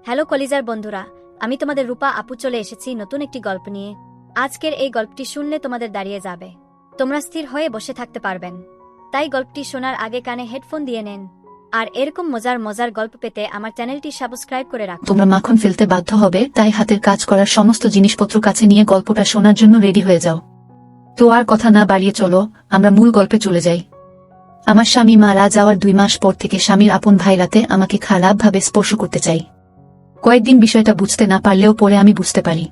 Hello কলিজার বন্ধুরা, আমি তোমাদের রূপা আপু চলে এসেছি নতুন একটি গল্প নিয়ে। আজকের এই গল্পটি শুনলে তোমাদের দাঁড়িয়ে যাবে, তোমরা স্থির হয়ে বসে থাকতে পারবেন। তাই গল্পটি শোনার আগে কানে হেডফোন দিয়ে নেন। আর এরকম মজার মজার গল্প পেতে আমার চ্যানেলটি সাবস্ক্রাইব করে রাখো। তোমরা মাখন ফেলতে বাধ্য হবে, তাই হাতের কাজ করার সমস্ত জিনিসপত্র কাছে নিয়ে গল্পটা শোনার জন্য রেডি হয়ে যাও। তো আর কথা না বাড়িয়ে চলো আমরা মূল গল্পে চলে যাই। আমার স্বামী মারা যাওয়ার 2 মাস পর থেকে স্বামীর আপন ভাই রাতে আমাকে খারাপভাবে স্পর্শ করতে চাই। কয়েকদিন বিষয়টা বুঝতে না পারলেও পরে আমি বুঝতে পারি।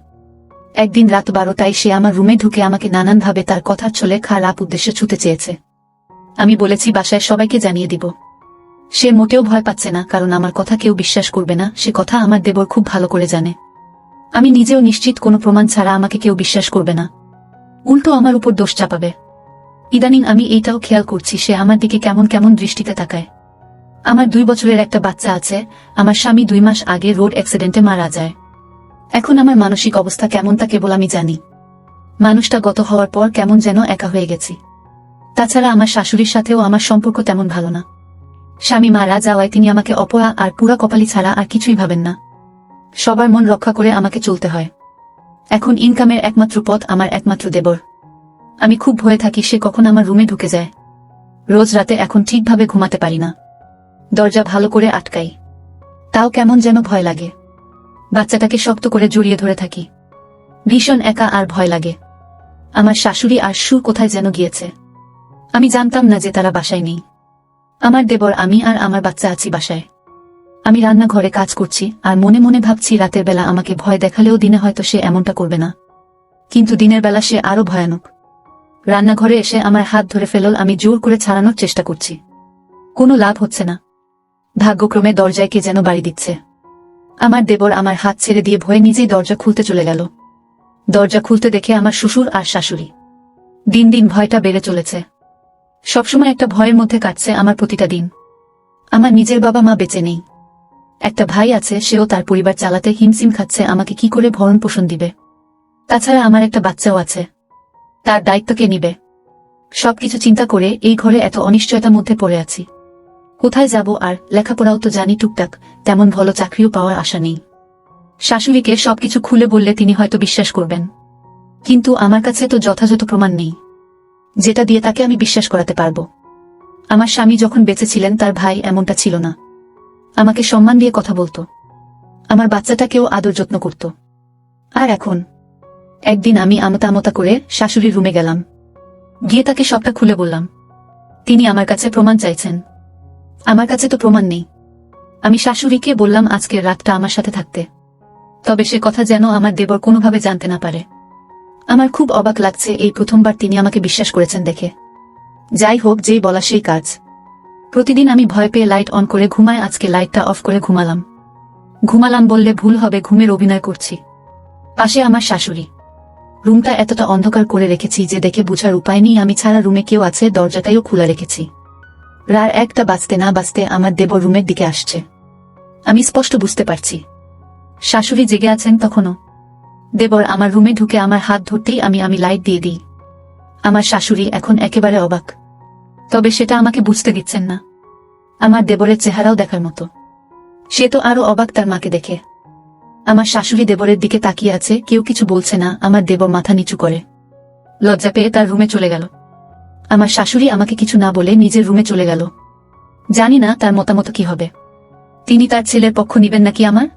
একদিন রাত 12টায় সে আমার রুমে ঢুকে আমাকে নানানভাবে তার কথার ছলে খারাপ উদ্দেশ্যে ছুতে চেয়েছে। আমি বলেছি বাসায় সবাইকে জানিয়ে দিব। সে মোটেও ভয় পাচ্ছে না, কারণ আমার কথা কেউ বিশ্বাস করবে না, সে কথা আমার দেবর খুব ভালো করে জানে। আমি নিজেও নিশ্চিত কোনো প্রমাণ ছাড়া আমাকে কেউ বিশ্বাস করবে না, উল্টো আমার উপর দোষ চাপাবে। ইদানিং আমি এইটাও খেয়াল করছি সে আমার দিকে কেমন কেমন দৃষ্টিতে তাকায়। আমার 2 বছরের একটা বাচ্চা আছে। আমার স্বামী 2 মাস আগে রোড অ্যাক্সিডেন্টে মারা যায়। এখন আমার মানসিক অবস্থা কেমন তা কেবল আমি জানি। মানুষটা গত হওয়ার পর কেমন যেন একা হয়ে গেছি। তাছাড়া আমার শাশুড়ির সাথেও আমার সম্পর্ক তেমন ভালো না। স্বামী মারা যাওয়ায় তিনি আমাকে অপয়া আর পুরা কপালি ছাড়া আর কিছুই ভাবেন না। সবার মন রক্ষা করে আমাকে চলতে হয়। এখন ইনকামের একমাত্র পথ আমার একমাত্র দেবর। আমি খুব ভয়ে থাকি সে কখন আমার রুমে ঢুকে যায়। রোজ রাতে এখন ঠিকভাবে ঘুমাতে পারি না। দরজা ভালো করে আটকাই, তাও কেমন যেন ভয় লাগে। বাচ্চাটাকে শক্ত করে জড়িয়ে ধরে থাকি। ভীষণ একা আর ভয় লাগে। আমার শাশুড়ি আর সুর কোথায় যেন গিয়েছে। আমি জানতাম না যে তারা বাসায় নেই। আমার দেবর, আমি আর আমার বাচ্চা আছি বাসায়। আমি রান্নাঘরে কাজ করছি আর মনে মনে ভাবছি রাতের বেলা আমাকে ভয় দেখালেও দিনে হয়তো সে এমনটা করবে না, কিন্তু দিনের বেলা সে আরো ভয়ানক। রান্নাঘরে এসে আমার হাত ধরে ফেলল। আমি জোর করে ছাড়ানোর চেষ্টা করছি, কোনো লাভ হচ্ছে না। ভাগ্যক্রমে দরজায় কে যেন বাড়ি দিচ্ছে। আমার দেবর আমার হাত ছেড়ে দিয়ে ভয়ে নিজেই দরজা খুলতে চলে গেল। দরজা খুলতে দেখে আমার শ্বশুর আর শাশুড়ি। দিন দিন ভয়টা বেড়ে চলেছে। সবসময় একটা ভয়ের মধ্যে কাটছে আমার প্রতিটা দিন। আমার নিজের বাবা মা বেঁচে নেই। একটা ভাই আছে, সেও তার পরিবার চালাতে হিমশিম খাচ্ছে। আমাকে কি করে ভরণ পোষণ দিবে? তাছাড়া আমার একটা বাচ্চাও আছে, তার দায়িত্ব কে নিবে? সবকিছু চিন্তা করে এই ঘরে এত অনিশ্চয়তার মধ্যে পড়ে আছি। কোথায় যাব? আর লেখাপড়াও তো জানি টুকটাক, তেমন ভালো চাকরিও পাওয়ার আশা নেই। শাশুড়িকে সবকিছু খুলে বললে তিনি হয়তো বিশ্বাস করবেন, কিন্তু আমার কাছে তো যথাযথ প্রমাণ নেই যেটা দিয়ে তাকে আমি বিশ্বাস করাতে পারবো। আমার স্বামী যখন বেঁচে ছিলেন তার ভাই এমনটা ছিল না। আমাকে সম্মান দিয়ে কথা বলতো, আমার বাচ্চাটাকেও আদর যত্ন করত। আর এখন একদিন আমি আমতা করে শাশুড়ির রুমে গেলাম। গিয়ে তাকে সবটা খুলে বললাম। তিনি আমার কাছে প্রমাণ চাইছেন। আমার কাছে তো প্রমাণ নেই। আমি শাশুড়িকে বললাম আজকের রাতটা আমার সাথে থাকতে, তবে সে কথা যেন আমার দেবর কোনোভাবে জানতে না পারে। আমার খুব অবাক লাগছে, এই প্রথমবার তিনি আমাকে বিশ্বাস করেছেন দেখে। যাই হোক, যেই বলা সেই কাজ। প্রতিদিন আমি ভয় পেয়ে লাইট অন করে ঘুমাই, আজকে লাইটটা অফ করে ঘুমালাম বললে ভুল হবে, ঘুমের অভিনয় করছি। পাশে আমার শাশুড়ি। রুমটা এতটা অন্ধকার করে রেখেছি যে দেখে বুঝার উপায় নেই আমি ছাড়া রুমে কেউ আছে। দরজাটাইও খোলা রেখেছি। রাত 1টা বাজতে না বাজতে আমার দেবর রুমের দিকে আসছে। আমি স্পষ্ট বুঝতে পারছি শাশুড়ি জেগে আছেন তখনও। দেবর আমার রুমে ঢুকে আমার হাত ধরতেই আমি লাইট দিয়ে দিই। আমার শাশুড়ি এখন একেবারে অবাক, তবে সেটা আমাকে বুঝতে দিচ্ছেন না। আমার দেবরের চেহারাও দেখার মতো। সে তো আরো অবাক তার মাকে দেখে। আমার শাশুড়ি দেবরের দিকে তাকিয়ে আছে, কেউ কিছু বলছে না। আমার দেবর মাথা নিচু করে লজ্জা পেয়ে তার রুমে চলে গেল। আমার শাশুড়ি আমাকে কিছু না বলে নিজের রুমে চলে গেল। জানি না তার মতামত কি হবে। তিনি তার ছেলের পক্ষ নিবেন নাকি আমার?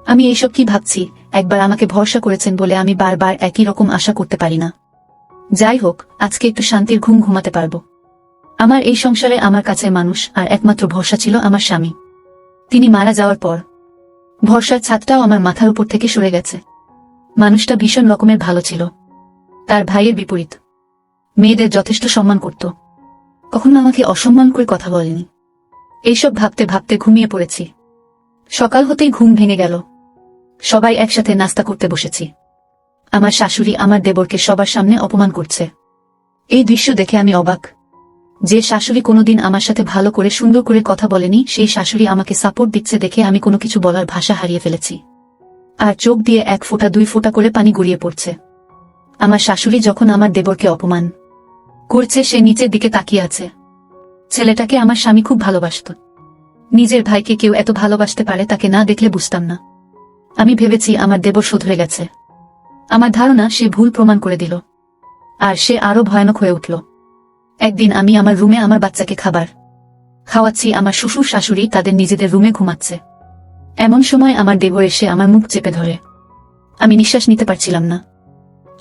আমি এইসব কি ভাবছি? একবার আমাকে ভরসা করেছেন বলে আমি বারবার একই রকম আশা করতে পারি না। যাই হোক, আজকে একটু শান্তির ঘুম ঘুমাতে পারবো। আমার এই সংসারে আমার কাছে মানুষ আর একমাত্র ভরসা ছিল আমার স্বামী। তিনি মারা যাওয়ার পর ভরসার ছাদটাও আমার মাথার উপর থেকে সরে গেছে। মানুষটা ভীষণ রকমের ভালো ছিল। তার ভাইয়ের বিপরীত, মেয়েদের যথেষ্ট সম্মান করত, কখনো আমাকে অসম্মান করে কথা বলেনি। এইসব ভাবতে ভাবতে ঘুমিয়ে পড়েছি। সকাল হতেই ঘুম ভেঙে গেল। সবাই একসাথে নাস্তা করতে বসেছি। আমার শাশুড়ি আমার দেবরকে সবার সামনে অপমান করছে। এই দৃশ্য দেখে আমি অবাক। যে শাশুড়ি কোনোদিন আমার সাথে ভালো করে সুন্দর করে কথা বলেনি, সেই শাশুড়ি আমাকে সাপোর্ট দিচ্ছে দেখে আমি কোনো কিছু বলার ভাষা হারিয়ে ফেলেছি। আর চোখ দিয়ে 1 ফোঁটা 2 ফোঁটা করে পানি গড়িয়ে পড়ছে। আমার শাশুড়ি যখন আমার দেবরকে অপমান করছে, সে নিচের দিকে তাকিয়ে আছে। ছেলেটাকে আমার স্বামী খুব ভালোবাসত। নিজের ভাইকে কেউ এত ভালোবাসতে পারে তাকে না দেখলে বুঝতাম না। আমি ভেবেছি আমার দেবর শুধরে গেছে। আমার ধারণা সে ভুল প্রমাণ করে দিল, আর সে আরো ভয়ানক হয়ে উঠল। একদিন আমি আমার রুমে আমার বাচ্চাকে খাবার খাওয়াচ্ছি, আমার শ্বশুর শাশুড়ি তাদের নিজেদের রুমে ঘুমাচ্ছে। এমন সময় আমার দেবর এসে আমার মুখ চেপে ধরে। আমি নিঃশ্বাস নিতে পারছিলাম না,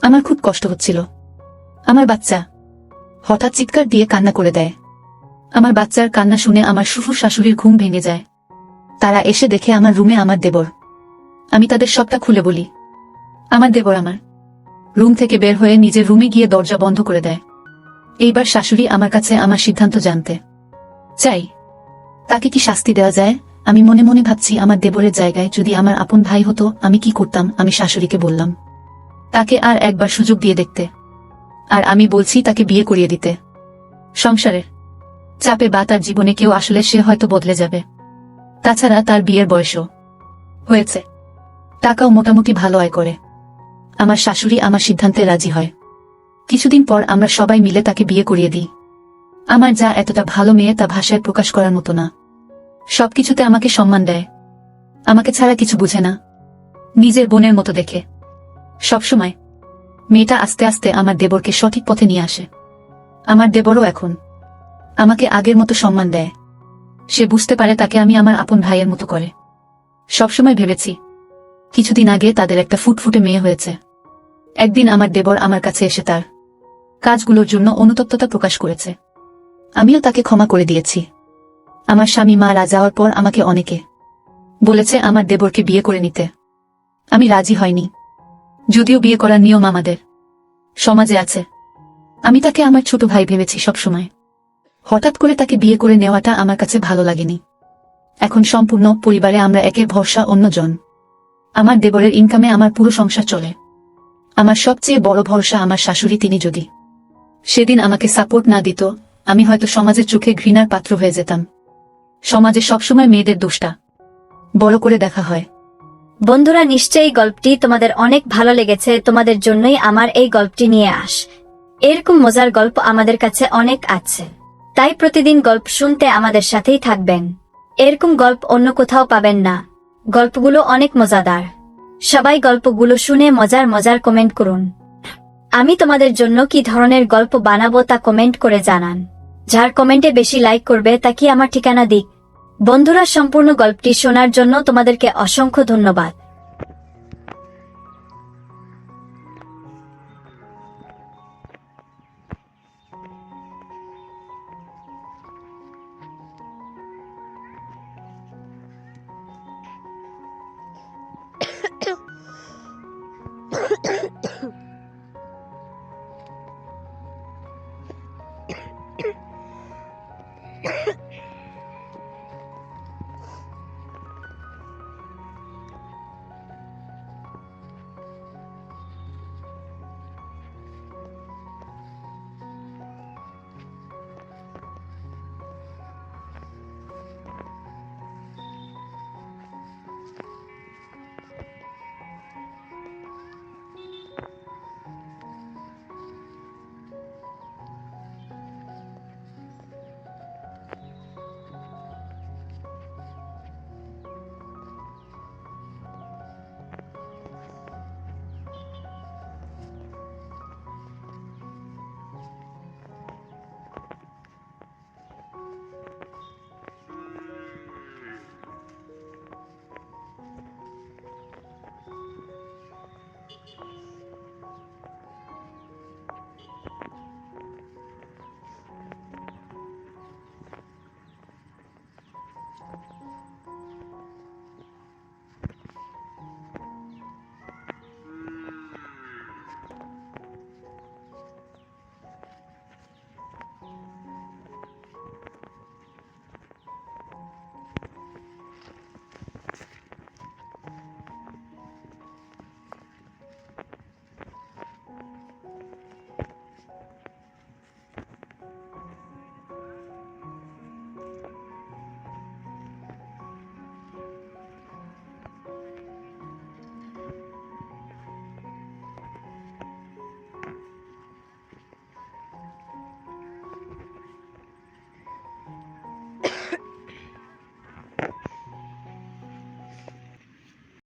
আমার খুব কষ্ট হচ্ছিল। আমার বাচ্চা হঠাৎ চিৎকার দিয়ে কান্না করে দেয়। আমার বাচ্চার কান্না শুনে আমার শ্বশুর শাশুড়ির ঘুম ভেঙে যায়। তারা এসে দেখে আমার রুমে আমার দেবর। আমি তাদের সবটা খুলে বলি। আমার দেবর আমার রুম থেকে বের হয়ে নিজের রুমে গিয়ে দরজা বন্ধ করে দেয়। এইবার শাশুড়ি আমার কাছে আমার সিদ্ধান্ত জানতে চাই, তাকে কি শাস্তি দেওয়া যায়। আমি মনে মনে ভাবছি, আমার দেবরের জায়গায় যদি আমার আপন ভাই হতো আমি কি করতাম। আমি শাশুড়িকে বললাম তাকে আর একবার সুযোগ দিয়ে দেখতে, আর আমি বলছি তাকে বিয়ে করিয়ে দিতে। সংসারের চাপে বা তার জীবনে কেউ আসলে সে হয়তো বদলে যাবে। তাছাড়া তার বিয়ের বয়সও হয়েছে, টাকাও মোটামুটি ভালো আয় করে। আমার শাশুড়ি আমার সিদ্ধান্তে রাজি হয়। কিছুদিন পর আমরা সবাই মিলে তাকে বিয়ে করিয়ে দিই। আমার যা এতটা ভালো মেয়ে তা ভাষায় প্রকাশ করার মতো না। সবকিছুতে আমাকে সম্মান দেয়, আমাকে ছাড়া কিছু বুঝে না, নিজের বোনের মতো দেখে। সবসময় মেয়েটা আস্তে আস্তে আমার দেবরকে সঠিক পথে নিয়ে আসে। আমার দেবরও এখন আমাকে আগের মতো সম্মান দেয়। সে বুঝতে পারে তাকে আমি আমার আপন ভাইয়ের মতো করে। সবসময় ভেবেছি, কিছুদিন আগে তাদের একটা ফুটফুটে মেয়ে হয়েছে। একদিন আমার দেবর আমার কাছে এসে তার কাজগুলোর জন্য অনুতপ্ততা প্রকাশ করেছে। আমিও তাকে ক্ষমা করে দিয়েছি। আমার স্বামী মারা যাওয়ার পর আমাকে অনেকে বলেছে আমার দেবরকে বিয়ে করে নিতে। আমি রাজি হয়নি, যদিও বিয়ে করার নিয়ম আমাদের সমাজে আছে। আমি তাকে আমার ছোট ভাই ভেবেছি সবসময়। হঠাৎ করে তাকে বিয়ে করে নেওয়াটা আমার কাছে ভালো লাগেনি। এখন সম্পূর্ণ পরিবারে আমরা একের ভরসা অন্যজন। আমার দেবরের ইনকামে আমার পুরো সংসার চলে। আমার সবচেয়ে বড় ভরসা আমার শাশুড়ি। তিনি যদি সেদিন আমাকে সাপোর্ট না দিত, আমি হয়তো সমাজের চোখে ঘৃণার পাত্র হয়ে যেতাম। সমাজে সবসময় মেয়েদের দোষটা বড় করে দেখা হয়। বন্ধুরা, নিশ্চয়ই গল্পটি তোমাদের অনেক ভালো লেগেছে। তোমাদের জন্যই আমার এই গল্পটি নিয়ে এরকম মজার গল্প আমাদের কাছে অনেক আছে, তাই প্রতিদিন গল্প শুনতে আমাদের সাথেই থাকবেন। এরকম গল্প অন্য কোথাও পাবেন না। গল্পগুলো অনেক মজাদার। সবাই গল্পগুলো শুনে মজার মজার কমেন্ট করুন। আমি তোমাদের জন্য কি ধরনের গল্প বানাবো তা কমেন্ট করে জানান। যার কমেন্টে বেশি লাইক করবে তাকে আমার ঠিকানা দিক। বন্ধুরা, সম্পূর্ণ গল্পটি শোনার জন্য তোমাদেরকে অসংখ্য ধন্যবাদ।